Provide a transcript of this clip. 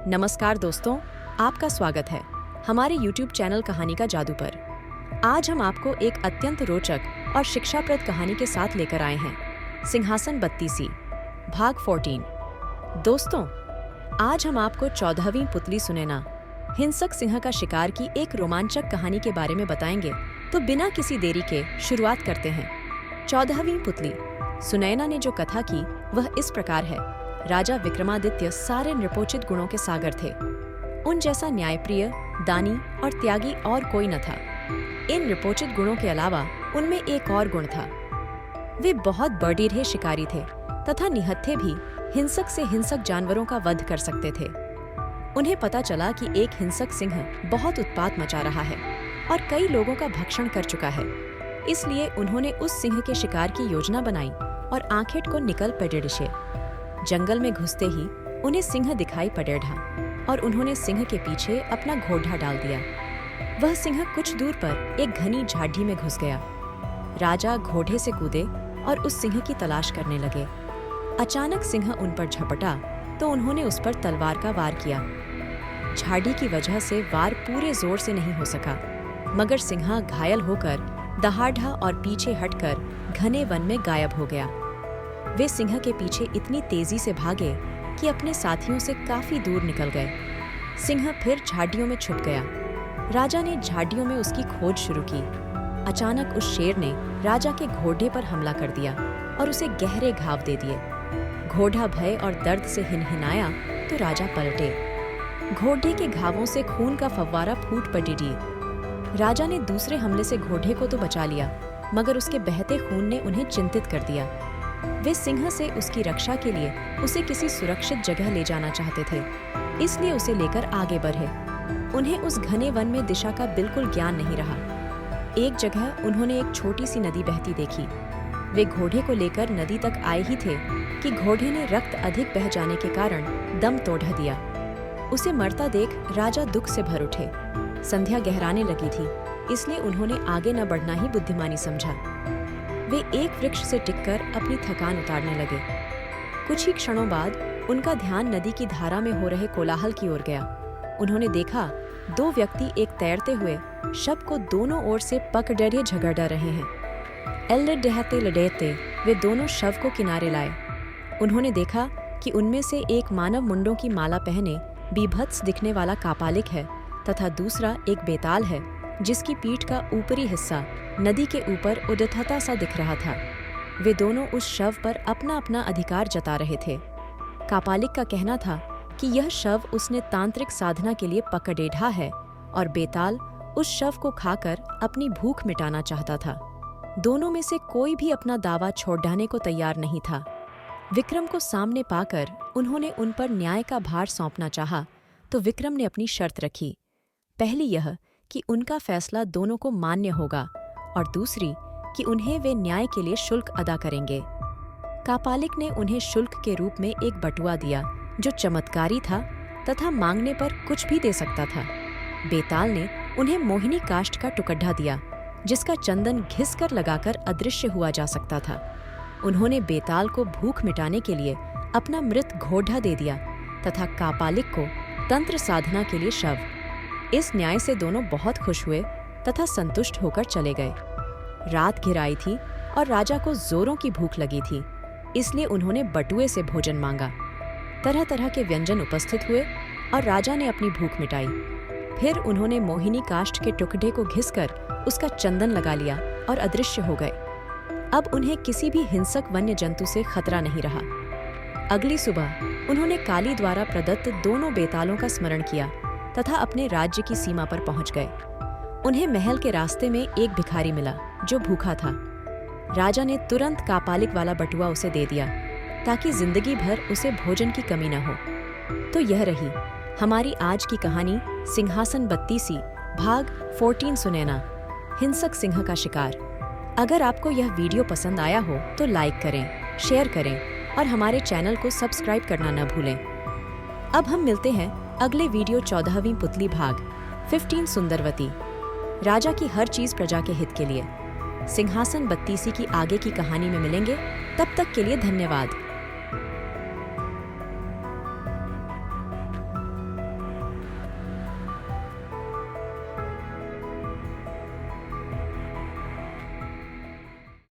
नमस्कार दोस्तों, आपका स्वागत है हमारे YouTube चैनल कहानी का जादू पर। आज हम आपको एक अत्यंत रोचक और शिक्षाप्रद कहानी के साथ लेकर आए हैं, सिंहासन बत्तीसी, भाग 14। दोस्तों, आज हम आपको 14वीं पुतली सुनैना, हिंसक सिंह का शिकार की एक रोमांचक कहानी के बारे में बताएंगे। तो बिना किसी देरी के शुरुआत करते हैं। 14वीं पुतली सुनैना ने जो कथा की वह इस प्रकार है। राजा विक्रमादित्य सारे नृपोचित गुणों के सागर थे। उन जैसा न्यायप्रिय, दानी और त्यागी और कोई न था। इन नृपोचित गुणों के अलावा उनमें एक और गुण था। वे बहुत बर्डीढ़े शिकारी थे तथा निहत्थे भी हिंसक से हिंसक जानवरों का वध कर सकते थे। उन्हें पता चला कि एक हिंसक सिंह बहुत उत्पात मचा रहा है और कई लोगों का भक्षण कर चुका है। इसलिए उन्होंने उस सिंह के शिकार की योजना बनाई और आखेट को निकल पड़े। जंगल में घुसते ही उन्हें सिंह दिखाई पड़ेढ़ा और उन्होंने सिंह के पीछे अपना घोड़ा डाल दिया। वह सिंह कुछ दूर पर एक घनी झाड़ी में घुस गया। राजा घोड़े से कूदे और उस सिंह की तलाश करने लगे। अचानक सिंह उन पर झपटा तो उन्होंने उस पर तलवार का वार किया। झाड़ी की वजह से वार पूरे जोर से नहीं हो सका, मगर सिंह घायल होकर दहाड़ा और पीछे हटकर घने वन में गायब हो गया। वे सिंह के पीछे इतनी तेजी से भागे कि अपने साथियों से काफी दूर निकल गए। सिंह फिर झाड़ियों में छुप गया। राजा ने झाड़ियों में उसकी खोज शुरू की। अचानक उस शेर ने राजा के घोड़े पर हमला कर दिया और उसे गहरे घाव दे दिए। घोड़ा भय और दर्द से हिनहिनाया तो राजा पलटे। घोड़े के घावों से खून का फव्वारा फूट पड़ी। राजा ने दूसरे हमले से घोड़े को तो बचा लिया, मगर उसके बहते खून ने उन्हें चिंतित कर दिया। वे सिंह से उसकी रक्षा के लिए उसे किसी सुरक्षित जगह ले जाना चाहते थे, इसलिए उसे लेकर आगे बढ़े। उन्हें उस घने वन में दिशा का बिल्कुल ज्ञान नहीं रहा। एक जगह उन्होंने एक छोटी सी नदी बहती देखी। वे घोड़े को लेकर नदी तक आए ही थे कि घोड़े ने रक्त अधिक बह जाने के कारण दम तोड़ दिया। उसे मरता देख राजा दुख से भर उठे। संध्या गहराने लगी थी, इसलिए उन्होंने आगे न बढ़ना ही बुद्धिमानी समझा। वे एक वृक्ष से टिककर अपनी थकान उतारने लगे। कुछ ही क्षणों बाद उनका ध्यान नदी की धारा में हो रहे कोलाहल की ओर गया। उन्होंने देखा दो व्यक्ति एक तैरते हुए शव को दोनों ओर से पकड़े झगड़ रहे हैं। एल्लडहते लडेते वे दोनों शव को किनारे लाए। उन्होंने देखा कि उनमें से एक मानव मुंडों की माला पहने बीभत्स दिखने वाला कापालिक है तथा दूसरा एक बेताल है, जिसकी पीठ का ऊपरी हिस्सा नदी के ऊपर उद्यतता सा दिख रहा था। वे दोनों उस शव पर अपना अपना अधिकार जता रहे थे। कापालिक का कहना था कि यह शव उसने तांत्रिक साधना के लिए पकड़ेढ़ा है और बेताल उस शव को खाकर अपनी भूख मिटाना चाहता था। दोनों में से कोई भी अपना दावा छोड़ने को तैयार नहीं था। विक्रम को सामने पाकर उन्होंने उन पर न्याय का भार सौंपना चाहा तो विक्रम ने अपनी शर्त रखी। पहली यह कि उनका फैसला दोनों को मान्य होगा और दूसरी कि उन्हें वे न्याय के लिए शुल्क अदा करेंगे। कापालिक ने उन्हें शुल्क के रूप में एक बटुआ दिया जो चमत्कारी था तथा मांगने पर कुछ भी दे सकता था। बेताल ने उन्हें मोहिनी काष्ठ का टुकड़ा दिया जिसका चंदन घिस कर लगाकर अदृश्य हुआ जा सकता था। उन्होंने बेताल को भूख मिटाने के लिए अपना मृत घोड़ा दे दिया तथा कापालिक को तंत्र साधना के लिए शव। इस न्याय से दोनों बहुत खुश हुए तथा संतुष्ट होकर चले गए। रात घिर आई थी और राजा को जोरों की भूख लगी थी, इसलिए उन्होंने बटुए से भोजन मांगा। तरह तरह के व्यंजन उपस्थित हुए और राजा ने अपनी भूख मिटाई। फिर उन्होंने मोहिनी काष्ठ के टुकड़े को घिसकर उसका चंदन लगा लिया और अदृश्य हो गए। अब उन्हें किसी भी हिंसक वन्य जंतु से खतरा नहीं रहा। अगली सुबह उन्होंने काली द्वारा प्रदत्त दोनों बेतालों का स्मरण किया तथा अपने राज्य की सीमा पर पहुंच गए। उन्हें महल के रास्ते में एक भिखारी मिला जो भूखा था। राजा ने तुरंत कापालिक वाला बटुआ उसे दे दिया ताकि जिंदगी भर उसे भोजन की कमी न हो। तो यह रही हमारी आज की कहानी, सिंहासन बत्तीसी, भाग 14 सुनैना, हिंसक सिंह का शिकार। अगर आपको यह वीडियो पसंद आया हो तो लाइक करें, शेयर करें और हमारे चैनल को सब्सक्राइब करना न भूलें। अब हम मिलते हैं अगले वीडियो 14वीं पुतली भाग 15 सुंदरवती। राजा की हर चीज प्रजा के हित के लिए। सिंहासन बत्तीसी की आगे की कहानी में मिलेंगे। तब तक के लिए धन्यवाद।